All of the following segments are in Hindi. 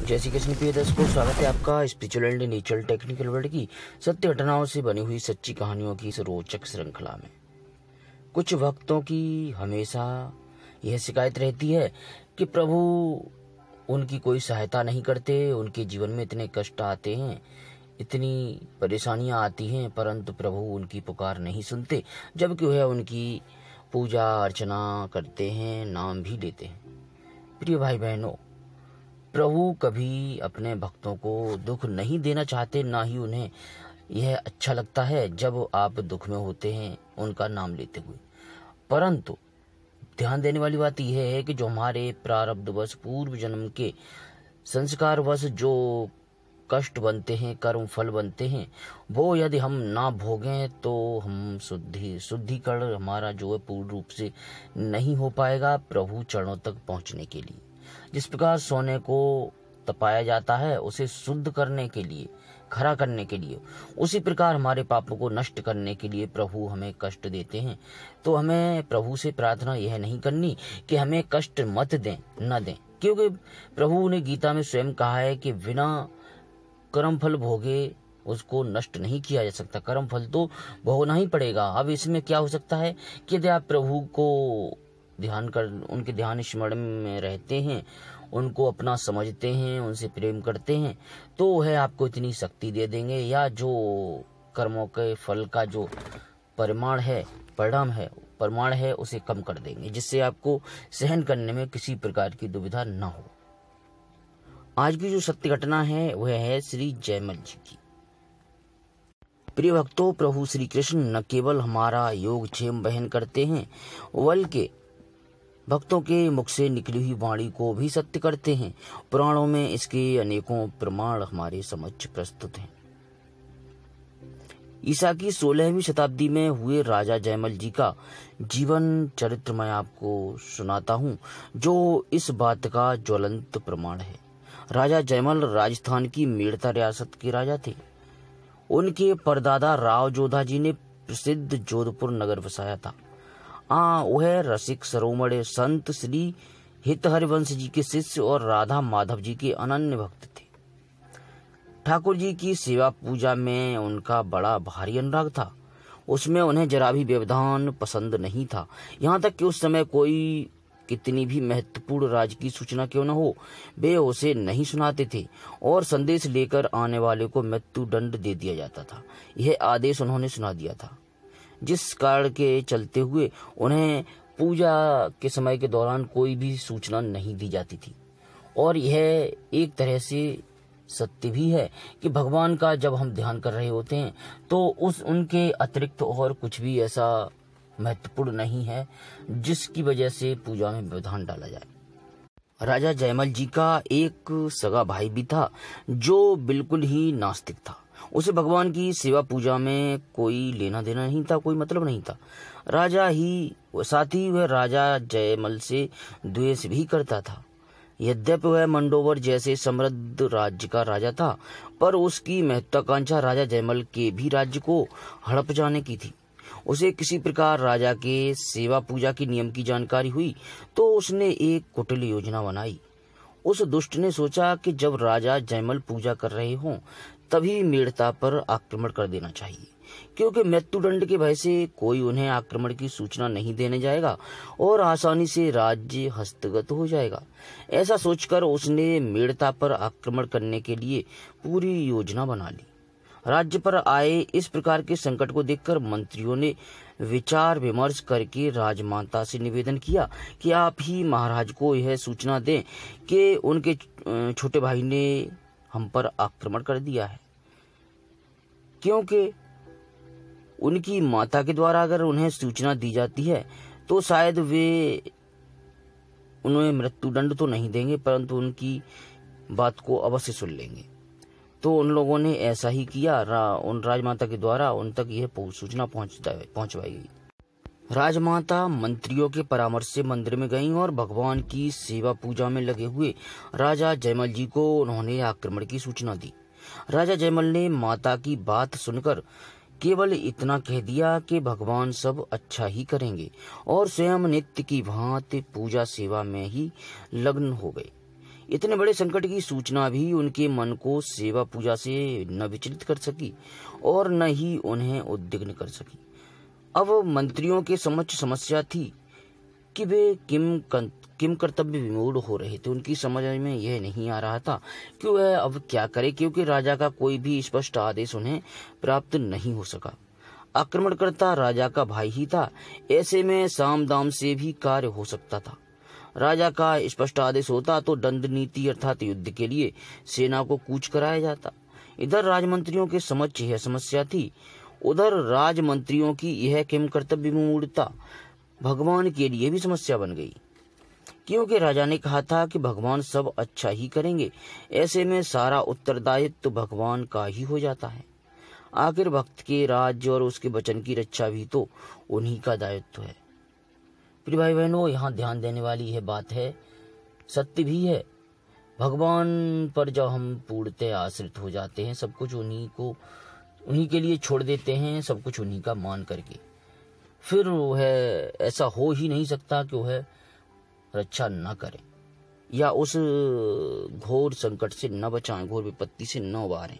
जय श्री कृष्ण प्रिय दर्शकों, स्वागत है आपका spiritual and natural technical world की सत्य घटनाओं से बनी हुई सच्ची कहानियों की इस रोचक श्रृंखला में। कुछ भक्तों की हमेशा यह शिकायत रहती है कि प्रभु उनकी कोई सहायता नहीं करते। उनके जीवन में इतने कष्ट आते हैं, इतनी परेशानियां आती हैं, परंतु प्रभु उनकी पुकार नहीं सुनते, जबकि वह उनकी पूजा अर्चना करते हैं, नाम भी लेते हैं। प्रिय भाई बहनों, प्रभु कभी अपने भक्तों को दुख नहीं देना चाहते, ना ही उन्हें यह अच्छा लगता है जब आप दुख में होते हैं उनका नाम लेते हुए। परंतु ध्यान देने वाली बात यह है कि जो हमारे प्रारब्धवश पूर्व जन्म के संस्कारवश जो कष्ट बनते हैं, कर्म फल बनते हैं, वो यदि हम ना भोगें तो हम शुद्धिकरण हमारा जो है पूर्ण रूप से नहीं हो पाएगा प्रभु चरणों तक पहुंचने के लिए। जिस प्रकार सोने को तपाया जाता है उसे शुद्ध करने के लिए, खरा करने के लिए, उसी प्रकार हमारे पापों को नष्ट करने के लिए प्रभु हमें कष्ट देते हैं। तो हमें प्रभु से प्रार्थना यह नहीं करनी कि हमें कष्ट मत दें, न दें, क्योंकि प्रभु ने गीता में स्वयं कहा है कि बिना कर्म फल भोगे उसको नष्ट नहीं किया जा सकता। कर्म फल तो भोगना ही पड़ेगा। अब इसमें क्या हो सकता है कि यदि आप प्रभु को ध्यान कर, उनके ध्यान स्मरण में रहते हैं, उनको अपना समझते हैं, उनसे प्रेम करते हैं, तो वह आपको इतनी शक्ति दे देंगे, या जो कर्मों के फल का जो परिमाण है उसे कम कर देंगे, जिससे आपको सहन करने में किसी प्रकार की दुविधा न हो। आज की जो सत्य घटना है वह है श्री जयमल जी की। प्रिय भक्तों, प्रभु श्री कृष्ण न केवल हमारा योगक्षेम वहन करते हैं, बल्कि भक्तों के मुख से निकली हुई वाणी को भी सत्य करते हैं। पुराणों में इसके अनेकों प्रमाण हमारे समक्ष प्रस्तुत हैं। ईसा की 16वीं शताब्दी में हुए राजा जयमल जी का जीवन चरित्र मैं आपको सुनाता हूँ, जो इस बात का ज्वलंत प्रमाण है। राजा जयमल राजस्थान की मेड़ता रियासत के राजा थे। उनके परदादा राव जोधा जी ने प्रसिद्ध जोधपुर नगर बसाया था। वह रसिक सरोमण संत श्री हित हरिवंश जी के शिष्य और राधा माधव जी के अनन्य भक्त थे। ठाकुर जी की सेवा पूजा में उनका बड़ा भारी अनुराग था। उसमें उन्हें जरा भी व्यवधान पसंद नहीं था। यहाँ तक कि उस समय कोई कितनी भी महत्वपूर्ण राज की सूचना क्यों न हो, वे उसे नहीं सुनाते थे और संदेश लेकर आने वाले को मृत्यु दंड दे दिया जाता था। यह आदेश उन्होंने सुना दिया था, जिस कारण के चलते हुए उन्हें पूजा के समय के दौरान कोई भी सूचना नहीं दी जाती थी। और यह एक तरह से सत्य भी है कि भगवान का जब हम ध्यान कर रहे होते हैं तो उनके अतिरिक्त और कुछ भी ऐसा महत्वपूर्ण नहीं है जिसकी वजह से पूजा में व्यवधान डाला जाए। राजा जयमल जी का एक सगा भाई भी था जो बिल्कुल ही नास्तिक था। उसे भगवान की सेवा पूजा में कोई लेना देना नहीं था, कोई मतलब नहीं था। साथ ही वह राजा जयमल से द्वेष भी करता था। यद्यपि वह मंडोवर जैसे समृद्ध राज्य का राजा था, पर उसकी महत्वाकांक्षा राजा जयमल के भी राज्य को हड़प जाने की थी। उसे किसी प्रकार राजा के सेवा पूजा के नियम की जानकारी हुई तो उसने एक कुटिल योजना बनाई। उस दुष्ट ने सोचा कि जब राजा जयमल पूजा कर रहे हों तभी मेड़ता पर आक्रमण कर देना चाहिए, क्योंकि मृत्युदंड के भय से कोई उन्हें आक्रमण की सूचना नहीं देने जाएगा और आसानी से राज्य हस्तगत हो जाएगा। ऐसा सोचकर उसने मेड़ता पर आक्रमण करने के लिए पूरी योजना बना ली। राज्य पर आए इस प्रकार के संकट को देखकर मंत्रियों ने विचार विमर्श करके राजमाता से निवेदन किया कि आप ही महाराज को यह सूचना दें कि उनके छोटे भाई ने हम पर आक्रमण कर दिया है, क्योंकि उनकी माता के द्वारा अगर उन्हें सूचना दी जाती है तो शायद वे उन्हें मृत्युदंड तो नहीं देंगे, परंतु उनकी बात को अवश्य सुन लेंगे। तो उन लोगों ने ऐसा ही किया। उन राजमाता के द्वारा उन तक यह सूचना पहुंचवाई गई। राजमाता मंत्रियों के परामर्श से मंदिर में गईं और भगवान की सेवा पूजा में लगे हुए राजा जयमल जी को उन्होंने आक्रमण की सूचना दी। राजा जयमल ने माता की बात सुनकर केवल इतना कह दिया कि भगवान सब अच्छा ही करेंगे और स्वयं नित्य की भांति पूजा सेवा में ही लग्न हो गए। इतने बड़े संकट की सूचना भी उनके मन को सेवा पूजा से न विचलित कर सकी और न ही उन्हें उद्विग्न कर सकी। अब मंत्रियों के समक्ष समस्या थी कि वे किम कर्तव्य विमूढ़ हो रहे थे। उनकी समझ में यह नहीं आ रहा था कि वह अब क्या करे, क्योंकि राजा का कोई भी स्पष्ट आदेश उन्हें प्राप्त नहीं हो सका। आक्रमणकर्ता राजा का भाई ही था, ऐसे में साम दाम से भी कार्य हो सकता था। राजा का स्पष्ट आदेश होता तो दंड नीति अर्थात युद्ध के लिए सेना को कूच कराया जाता। इधर राजमंत्रियों के समक्ष यह समस्या थी, उधर राजमंत्रियों की यह किम कर्तव्य विमूढ़ता भगवान के लिए भी समस्या बन गई, क्योंकि राजा ने कहा था कि भगवान सब अच्छा ही करेंगे। ऐसे में सारा उत्तरदायित्व भगवान का ही हो जाता है। आखिर भक्त के राज्य और उसके वचन की रक्षा भी तो उन्हीं का दायित्व है। प्रिय भाई बहनों, यहाँ ध्यान देने वाली यह बात है, सत्य भी है। भगवान पर जब हम पूर्णतः आश्रित हो जाते हैं, सब कुछ उन्हीं के लिए छोड़ देते हैं, सब कुछ उन्हीं का मान करके, फिर वह ऐसा हो ही नहीं सकता कि वह रक्षा न करें या उस घोर संकट से न बचाएं, घोर विपत्ति से न उबारें।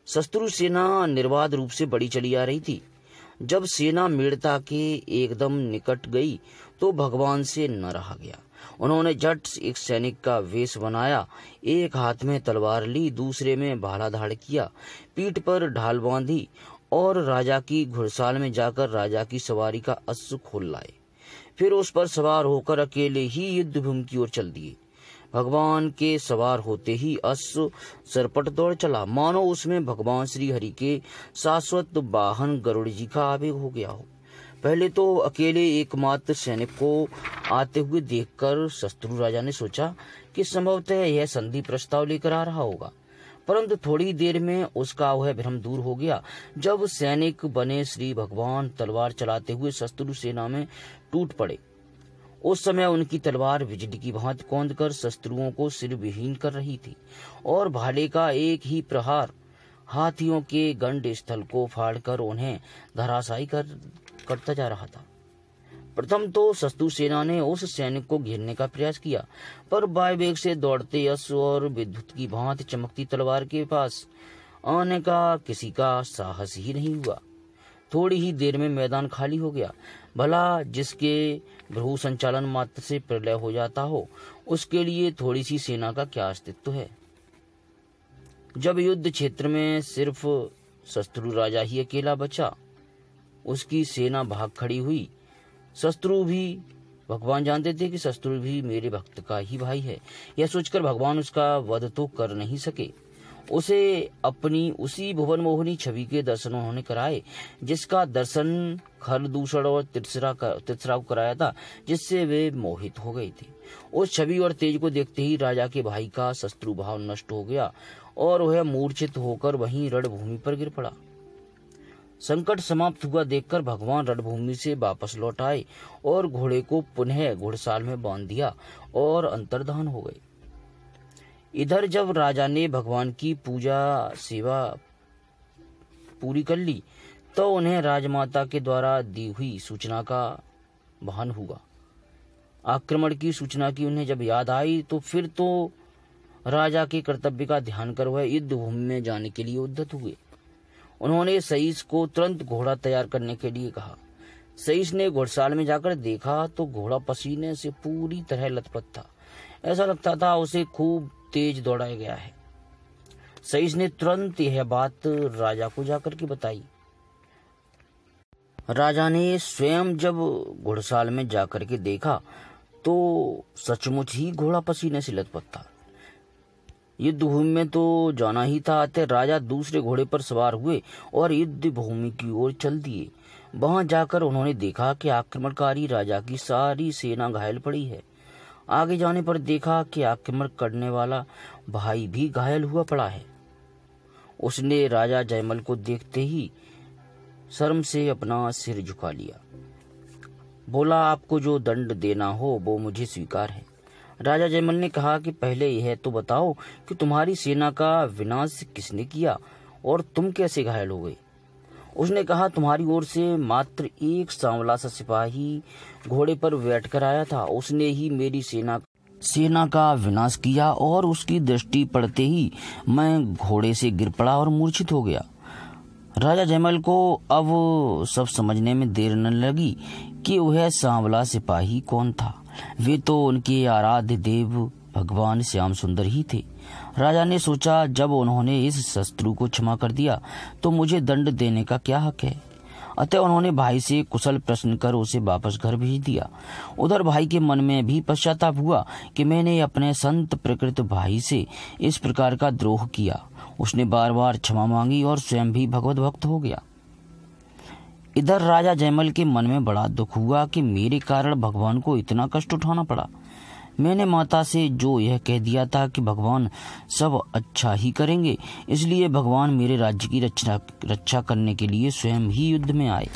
शत्रु सेना निर्बाध रूप से बढ़ी चली आ रही थी। जब सेना मेड़ता के एकदम निकट गई तो भगवान से न रहा गया। उन्होंने झट एक सैनिक का वेश बनाया, एक हाथ में तलवार ली, दूसरे में भाला धाड़ किया, पीठ पर ढाल बांधी और राजा की घुड़साल में जाकर राजा की सवारी का अश्व खोल लाए। फिर उस पर सवार होकर अकेले ही युद्ध भूमि की ओर चल दिए। भगवान के सवार होते ही अश्व सरपट दौड़ चला, मानो उसमें भगवान श्री हरि के शाश्वत वाहन गरुड़ जी का आवेग हो गया हो। पहले तो अकेले एकमात्र सैनिक को आते हुए देखकर शत्रु राजा ने सोचा कि संभवतः यह संधि प्रस्ताव लेकर आ रहा होगा, परंतु थोड़ी देर में उसका वह भ्रम दूर हो गया। जब सैनिक बने श्री भगवान तलवार चलाते हुए शत्रु सेना में टूट पड़े, उस समय उनकी तलवार बिजली की भांति कौंधकर शत्रुओं को सिर विहीन कर रही थी और भाले का एक ही प्रहार हाथियों के गंड स्थल को फाड़कर उन्हें धराशायी करता जा रहा था। प्रथम तो शत्रु सेना ने उस सैनिक को घेरने का प्रयास किया, पर वायुवेग से दौड़ते अश्व और विद्युत की भांति चमकती तलवार के पास आने का किसी का साहस ही नहीं हुआ। थोड़ी ही देर में मैदान खाली हो गया। भला जिसके भ्रू संचालन मात्र से प्रलय हो जाता हो, उसके लिए थोड़ी सी सेना का क्या अस्तित्व है। जब युद्ध क्षेत्र में सिर्फ शत्रु राजा ही अकेला बचा, उसकी सेना भाग खड़ी हुई। शत्रु भी, भगवान जानते थे कि शत्रु भी मेरे भक्त का ही भाई है, यह सोचकर भगवान उसका वध तो कर नहीं सके। उसे अपनी उसी भुवन मोहिनी छवि के दर्शन उन्होंने कराए, जिसका दर्शन खर दूषण और तिरछरा को कराया था, जिससे वे मोहित हो गई थी। उस छवि और तेज को देखते ही राजा के भाई का शत्रु भाव नष्ट हो गया और वह मूर्छित होकर वहीं रणभूमि पर गिर पड़ा। संकट समाप्त हुआ देखकर भगवान रणभूमि से वापस लौट आए और घोड़े को पुनः घुड़साल में बांध दिया और अंतर्धान हो गए। इधर जब राजा ने भगवान की पूजा सेवा पूरी कर ली तो उन्हें राजमाता के द्वारा दी हुई सूचना का भान हुआ। आक्रमण की सूचना की उन्हें जब याद आई तो फिर तो राजा के कर्तव्य का ध्यान कर वह युद्ध भूमि में जाने के लिए उद्यत हुए। उन्होंने सईस को तुरंत घोड़ा तैयार करने के लिए कहा। सईस ने घुड़साल में जाकर देखा तो घोड़ा पसीने से पूरी तरह लथपथ था। ऐसा लगता था उसे खूब तेज दौड़ाया गया है। सईस ने तुरंत यह बात राजा को जाकर के बताई। राजा ने स्वयं जब घुड़साल में जाकर के देखा तो सचमुच ही घोड़ा पसीने से लथपथ था। युद्ध भूमि में तो जाना ही था, अतः राजा दूसरे घोड़े पर सवार हुए और युद्ध भूमि की ओर चल दिए। वहां जाकर उन्होंने देखा कि आक्रमणकारी राजा की सारी सेना घायल पड़ी है। आगे जाने पर देखा कि आक्रमण करने वाला भाई भी घायल हुआ पड़ा है। उसने राजा जयमल को देखते ही शर्म से अपना सिर झुका लिया। बोला, आपको जो दंड देना हो वो मुझे स्वीकार है। राजा जयमल ने कहा कि पहले यह तो बताओ कि तुम्हारी सेना का विनाश किसने किया और तुम कैसे घायल हो गए। उसने कहा, तुम्हारी ओर से मात्र एक सांवला सा सिपाही घोड़े पर बैठ कर आया था, उसने ही मेरी सेना सेना का विनाश किया और उसकी दृष्टि पड़ते ही मैं घोड़े से गिर पड़ा और मूर्छित हो गया। राजा जयमल को अब सब समझने में देर न लगी कि वह सांवला सिपाही कौन था। वे तो उनके आराध्य देव भगवान श्याम सुंदर ही थे। राजा ने सोचा, जब उन्होंने इस शत्रु को क्षमा कर दिया तो मुझे दंड देने का क्या हक है। अतः उन्होंने भाई से कुशल प्रश्न कर उसे वापस घर भेज दिया। उधर भाई के मन में भी पश्चाताप हुआ कि मैंने अपने संत प्रकृत भाई से इस प्रकार का द्रोह किया। उसने बार बार क्षमा मांगी और स्वयं भी भगवत भक्त हो गया। इधर राजा जयमल के मन में बड़ा दुख हुआ कि मेरे कारण भगवान को इतना कष्ट उठाना पड़ा। मैंने माता से जो यह कह दिया था कि भगवान सब अच्छा ही करेंगे, इसलिए भगवान मेरे राज्य की रक्षा करने के लिए स्वयं ही युद्ध में आए।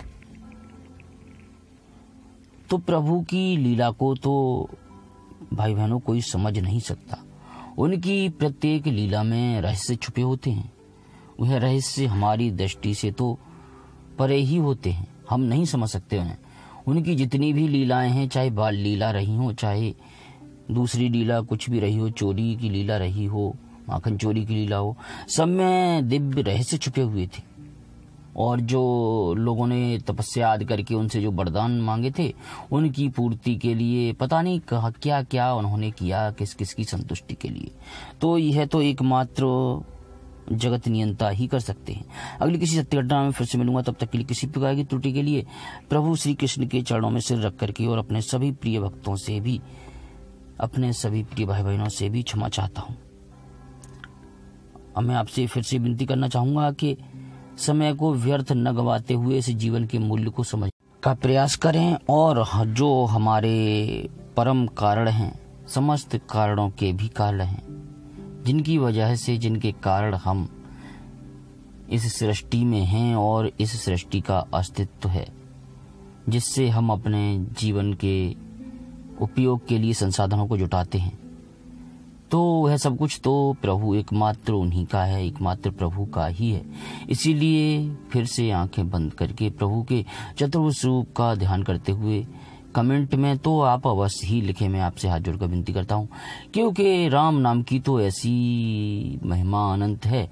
तो प्रभु की लीला को तो भाई बहनों कोई समझ नहीं सकता। उनकी प्रत्येक लीला में रहस्य छुपे होते हैं। वह रहस्य हमारी दृष्टि से तो परे ही होते हैं, हम नहीं समझ सकते उन्हें। उनकी जितनी भी लीलाएं हैं, चाहे बाल लीला रही हो, चाहे दूसरी लीला कुछ भी रही हो, चोरी की लीला रही हो, माखन चोरी की लीला हो, सब में दिव्य रहस्य छुपे हुए थे। और जो लोगों ने तपस्या आदि करके उनसे जो वरदान मांगे थे, उनकी पूर्ति के लिए पता नहीं क्या क्या उन्होंने किया, किस किस की संतुष्टि के लिए। तो यह तो एकमात्र जगत नियंता ही कर सकते हैं। अगली किसी सत्य घटना में फिर से मिलूंगा। तब तक के लिए किसी प्रकार की त्रुटि के लिए प्रभु श्री कृष्ण के चरणों में सिर रख करके और अपने सभी प्रिय भक्तों से भी, अपने सभी प्रिय भाई बहनों से भी क्षमा चाहता हूँ। अब मैं आपसे फिर से विनती करना चाहूंगा कि समय को व्यर्थ न गवाते हुए इस जीवन के मूल्य को समझ का प्रयास करें और जो हमारे परम कारण हैं, समस्त कारणों के भी कारण हैं, जिनकी वजह से, जिनके कारण हम इस सृष्टि में हैं और इस सृष्टि का अस्तित्व है, जिससे हम अपने जीवन के उपयोग के लिए संसाधनों को जुटाते हैं, तो वह सब कुछ तो प्रभु एकमात्र उन्हीं का है, एकमात्र प्रभु का ही है। इसीलिए फिर से आंखें बंद करके प्रभु के चतुर्भुज स्वरूप का ध्यान करते हुए कमेंट में तो आप अवश्य ही लिखें। मैं आपसे हाथ जोड़कर विनती करता हूँ, क्योंकि राम नाम की तो ऐसी महिमा अनंत है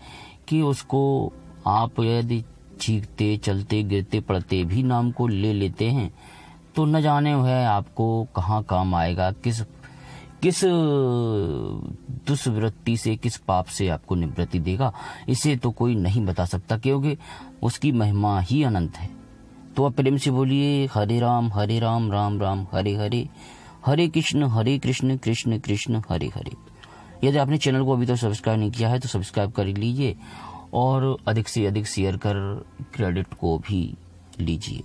कि उसको आप यदि चीखते, चलते, गिरते, पड़ते भी नाम को ले लेते हैं तो न जाने वह आपको कहाँ काम आएगा, किस दुष्वृत्ति से, किस पाप से आपको निवृत्ति देगा, इसे तो कोई नहीं बता सकता, क्योंकि उसकी महिमा ही अनंत है। तो आप प्रेम से बोलिए, हरे राम राम राम हरे हरे, हरे कृष्ण कृष्ण कृष्ण हरे हरे। यदि आपने चैनल को अभी तक सब्सक्राइब नहीं किया है तो सब्सक्राइब कर लीजिए और अधिक से अधिक शेयर कर क्रेडिट को भी लीजिए।